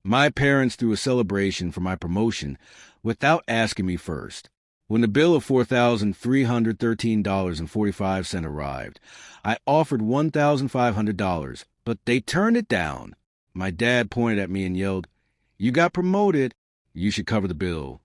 My parents threw a celebration for my promotion without asking me first. When the bill of $4,313.45 arrived, I offered $1,500, but they turned it down. My dad pointed at me and yelled, "You got promoted. You should cover the bill."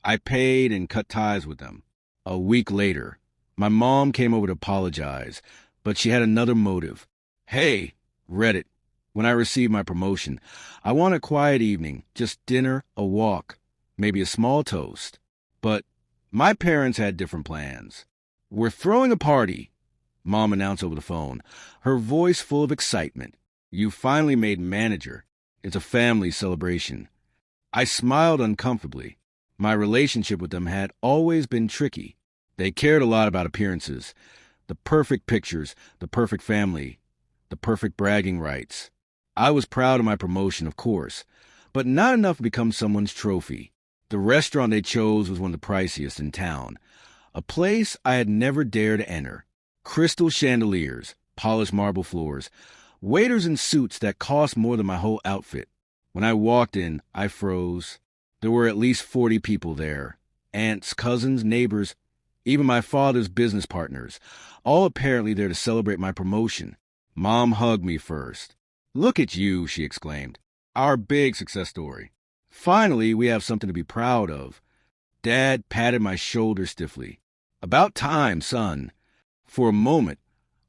I paid and cut ties with them. A week later, my mom came over to apologize, but she had another motive. "Hey, Reddit, when I received my promotion, I want a quiet evening, just dinner, a walk, maybe a small toast." But my parents had different plans. "We're throwing a party," Mom announced over the phone, her voice full of excitement. "You finally made manager. It's a family celebration." I smiled uncomfortably. My relationship with them had always been tricky. They cared a lot about appearances, the perfect pictures, the perfect family, the perfect bragging rights. I was proud of my promotion, of course, but not enough to become someone's trophy. The restaurant they chose was one of the priciest in town, a place I had never dared enter. Crystal chandeliers, polished marble floors, waiters in suits that cost more than my whole outfit. When I walked in, I froze. There were at least 40 people there. Aunts, cousins, neighbors, even my father's business partners, all apparently there to celebrate my promotion. Mom hugged me first. "Look at you," she exclaimed. "Our big success story. Finally, we have something to be proud of." Dad patted my shoulder stiffly. "About time, son." For a moment,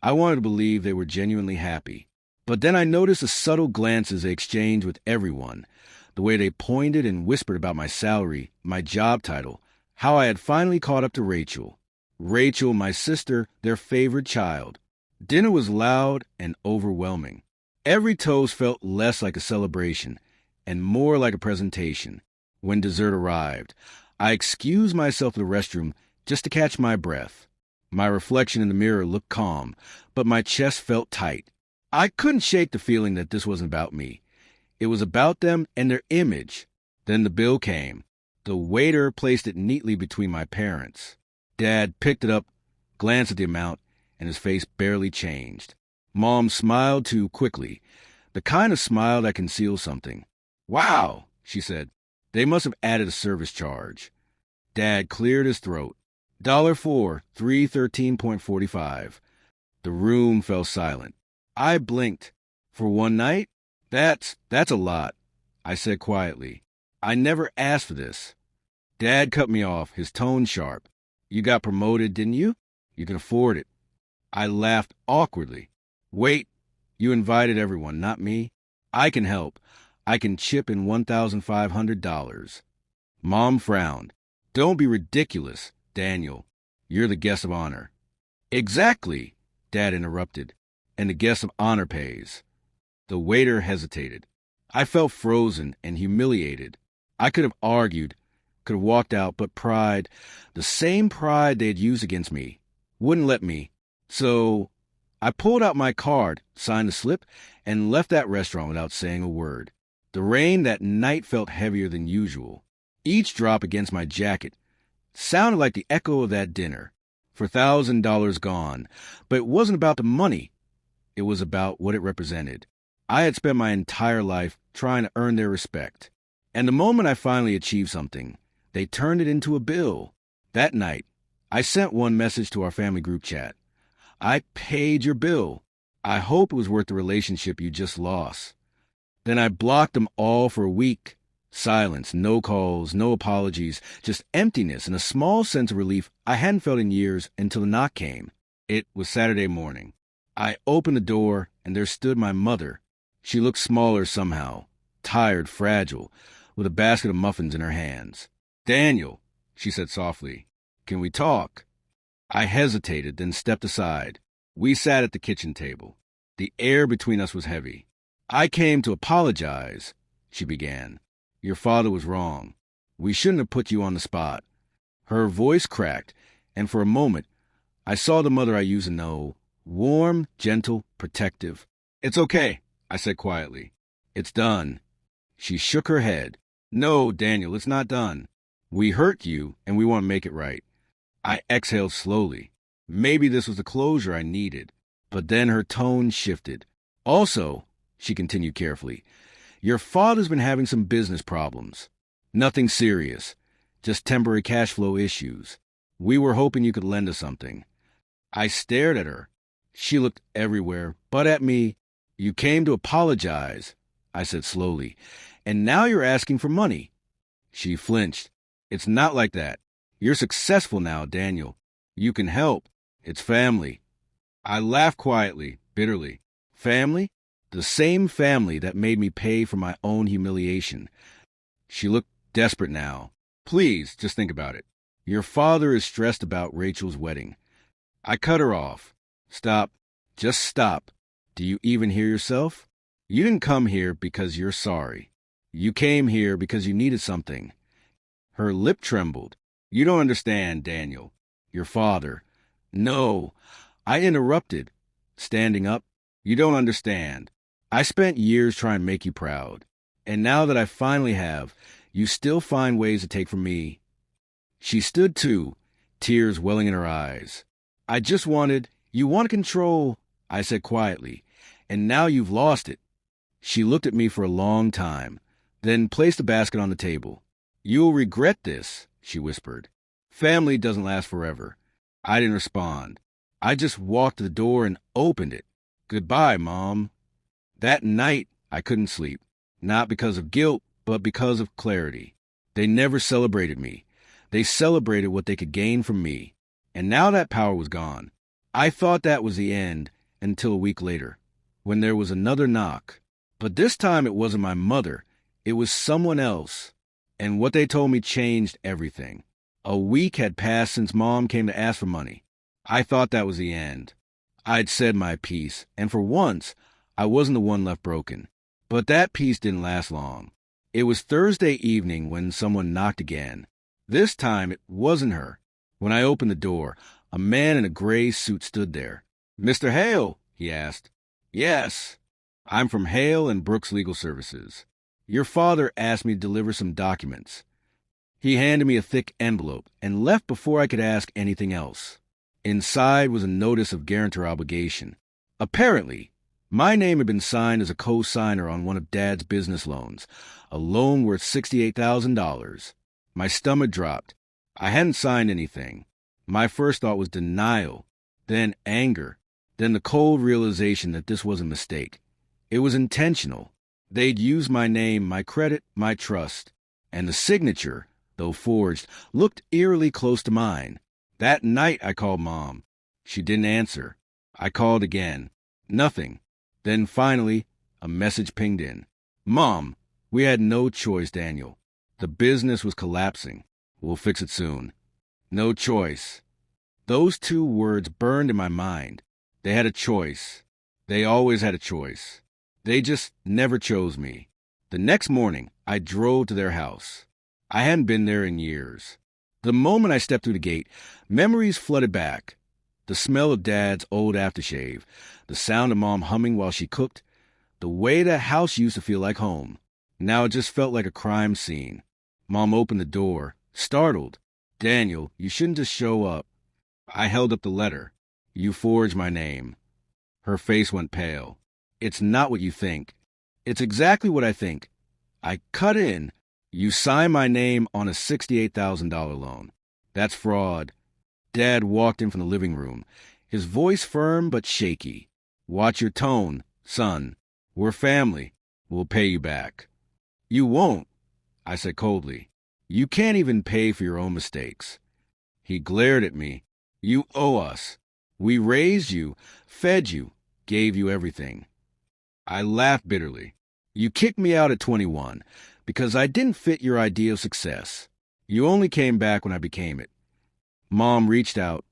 I wanted to believe they were genuinely happy. But then I noticed the subtle glances they exchanged with everyone, the way they pointed and whispered about my salary, my job title, how I had finally caught up to Rachel. Rachel, my sister, their favorite child. Dinner was loud and overwhelming. Every toast felt less like a celebration and more like a presentation. When dessert arrived, I excused myself to the restroom just to catch my breath. My reflection in the mirror looked calm, but my chest felt tight. I couldn't shake the feeling that this wasn't about me. It was about them and their image. Then the bill came. The waiter placed it neatly between my parents. Dad picked it up, glanced at the amount, and his face barely changed. Mom smiled too quickly, the kind of smile that conceals something. "Wow," she said. "They must have added a service charge." Dad cleared his throat. "$4, 313.45. The room fell silent. I blinked. "For one night? That's a lot," I said quietly. "I never asked for this." Dad cut me off, his tone sharp. "You got promoted, didn't you? You can afford it." I laughed awkwardly. "Wait, you invited everyone, not me. I can help. I can chip in $1,500. Mom frowned. "Don't be ridiculous, Daniel. You're the guest of honor." "Exactly," Dad interrupted. "And the guest of honor pays." The waiter hesitated. I felt frozen and humiliated. I could have argued, could have walked out, but pride, the same pride they had used against me, wouldn't let me. So I pulled out my card, signed the slip, and left that restaurant without saying a word. The rain that night felt heavier than usual. Each drop against my jacket sounded like the echo of that dinner. $4,000 gone. But it wasn't about the money. It was about what it represented. I had spent my entire life trying to earn their respect. And the moment I finally achieved something, they turned it into a bill. That night, I sent one message to our family group chat. "I paid your bill. I hope it was worth the relationship you just lost." Then I blocked them all for a week. Silence, no calls, no apologies, just emptiness and a small sense of relief I hadn't felt in years until the knock came. It was Saturday morning. I opened the door, and there stood my mother. She looked smaller somehow, tired, fragile, with a basket of muffins in her hands. "Daniel," she said softly, "can we talk?" I hesitated, then stepped aside. We sat at the kitchen table. The air between us was heavy. "I came to apologize," she began. "Your father was wrong. We shouldn't have put you on the spot." Her voice cracked, and for a moment, I saw the mother I used to know, warm, gentle, protective. "It's okay," I said quietly. "It's done." She shook her head. "No, Daniel, it's not done. We hurt you, and we want to make it right." I exhaled slowly. Maybe this was the closure I needed. But then her tone shifted. "Also," she continued carefully, Your father's been having some business problems. Nothing serious, just temporary cash flow issues. We were hoping you could lend us something." I stared at her. She looked everywhere, but at me. "You came to apologize," I said slowly, "and now you're asking for money." She flinched. "It's not like that. You're successful now, Daniel. You can help. It's family." I laughed quietly, bitterly. Family? The same family that made me pay for my own humiliation. She looked desperate now. "Please, just think about it. Your father is stressed about Rachel's wedding." I cut her off. "Stop. Just stop. Do you even hear yourself? You didn't come here because you're sorry. You came here because you needed something." Her lip trembled. "You don't understand, Daniel. Your father." "No." I interrupted, standing up. "You don't understand. I spent years trying to make you proud. And now that I finally have, you still find ways to take from me." She stood too, tears welling in her eyes. You want control," I said quietly, "and now you've lost it." She looked at me for a long time, then placed the basket on the table. "You'll regret this," she whispered. "Family doesn't last forever." I didn't respond. I just walked to the door and opened it. "Goodbye, Mom." That night, I couldn't sleep. Not because of guilt, but because of clarity. They never celebrated me. They celebrated what they could gain from me. And now that power was gone. I thought that was the end until a week later, when there was another knock. But this time it wasn't my mother. It was someone else. And what they told me changed everything. A week had passed since Mom came to ask for money. I thought that was the end. I'd said my piece, and for once, I wasn't the one left broken. But that piece didn't last long. It was Thursday evening when someone knocked again. This time it wasn't her. When I opened the door, a man in a gray suit stood there. "Mr. Hale?" he asked. "Yes. I'm from Hale and Brooks Legal Services. Your father asked me to deliver some documents." He handed me a thick envelope and left before I could ask anything else. Inside was a notice of guarantor obligation. Apparently, my name had been signed as a co-signer on one of Dad's business loans, a loan worth $68,000. My stomach dropped. I hadn't signed anything. My first thought was denial, then anger, then the cold realization that this was a mistake. It was intentional. They'd used my name, my credit, my trust. And the signature, though forged, looked eerily close to mine. That night I called Mom. She didn't answer. I called again. Nothing. Then finally, a message pinged in. "Mom, we had no choice, Daniel. The business was collapsing. We'll fix it soon." No choice. Those two words burned in my mind. They had a choice. They always had a choice. They just never chose me. The next morning, I drove to their house. I hadn't been there in years. The moment I stepped through the gate, memories flooded back. The smell of Dad's old aftershave, the sound of Mom humming while she cooked, the way that house used to feel like home. Now it just felt like a crime scene. Mom opened the door, startled. "Daniel, you shouldn't just show up." I held up the letter. "You forged my name." Her face went pale. "It's not what you think." "It's exactly what I think." I cut in. "You signed my name on a $68,000 loan. That's fraud." Dad walked in from the living room, his voice firm but shaky. "Watch your tone, son. We're family. We'll pay you back." "You won't," I said coldly. "You can't even pay for your own mistakes." He glared at me. "You owe us. We raised you, fed you, gave you everything." I laughed bitterly. "You kicked me out at 21 because I didn't fit your idea of success. You only came back when I became it." Mom reached out,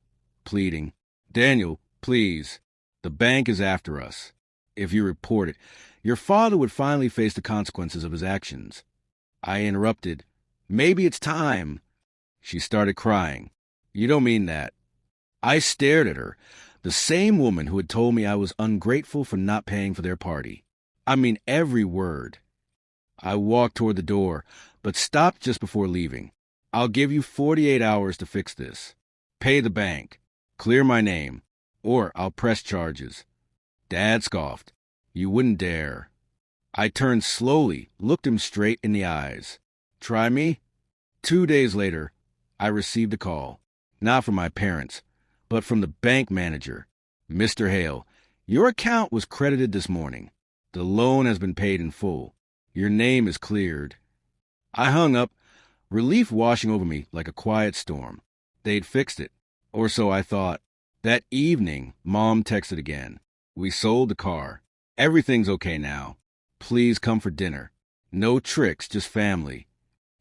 pleading. "Daniel, please. The bank is after us. If you report it, your father would finally face the consequences of his actions." I interrupted. "Maybe it's time." She started crying. "You don't mean that." I stared at her, the same woman who had told me I was ungrateful for not paying for their party. I mean every word. I walked toward the door, but stopped just before leaving. "I'll give you 48 hours to fix this. Pay the bank. Clear my name. Or I'll press charges." Dad scoffed. "You wouldn't dare." I turned slowly, looked him straight in the eyes. Try me? 2 days later, I received a call, not from my parents, but from the bank manager. Mr. Hale, your account was credited this morning. The loan has been paid in full. Your name is cleared. I hung up, relief washing over me like a quiet storm. They'd fixed it, or so I thought. That evening, Mom texted again. We sold the car. Everything's okay now. Please come for dinner. No tricks, just family.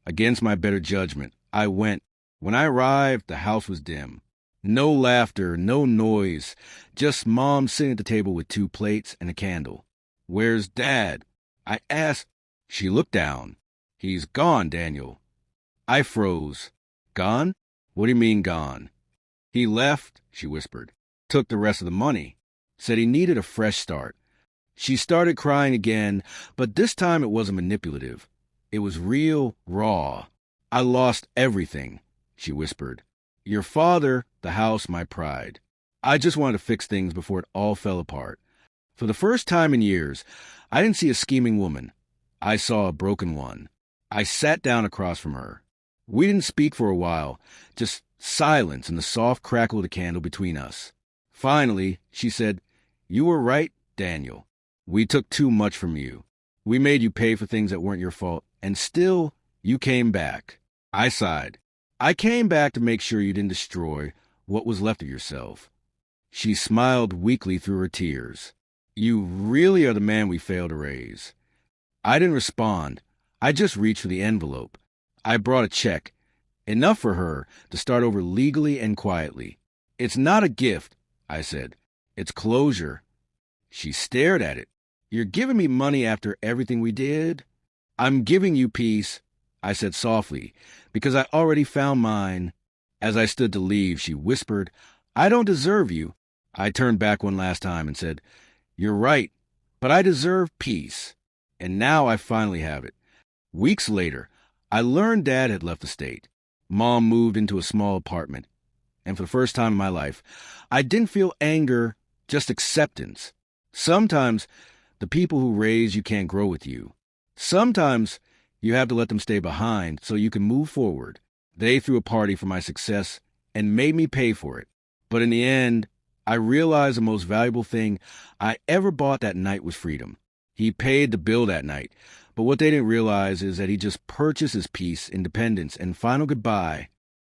Against my better judgment, I went. When I arrived, the house was dim. No laughter, no noise, just Mom sitting at the table with 2 plates and a candle. Where's Dad? I asked. She looked down. He's gone, Daniel. I froze. Gone? What do you mean gone? He left, she whispered. Took the rest of the money. Said he needed a fresh start. She started crying again, but this time it wasn't manipulative. It was real, raw. I lost everything, she whispered. Your father, the house, my pride. I just wanted to fix things before it all fell apart. For the first time in years, I didn't see a scheming woman. I saw a broken one. I sat down across from her. We didn't speak for a while, just silence and the soft crackle of the candle between us. Finally, she said, You were right, Daniel. We took too much from you. We made you pay for things that weren't your fault, and still, you came back. I sighed. I came back to make sure you didn't destroy what was left of yourself. She smiled weakly through her tears. You really are the man we failed to raise. I didn't respond. I just reached for the envelope. I brought a check, enough for her to start over legally and quietly. It's not a gift, I said. It's closure. She stared at it. You're giving me money after everything we did? I'm giving you peace, I said softly, because I already found mine. As I stood to leave, she whispered, I don't deserve you. I turned back one last time and said, You're right, but I deserve peace. And now I finally have it. Weeks later, I learned Dad had left the state. Mom moved into a small apartment. And for the first time in my life, I didn't feel anger, just acceptance. Sometimes the people who raise you can't grow with you. Sometimes you have to let them stay behind so you can move forward. They threw a party for my success and made me pay for it. But in the end, I realized the most valuable thing I ever bought that night was freedom. He paid the bill that night, but what they didn't realize is that he just purchased his peace, independence, and final goodbye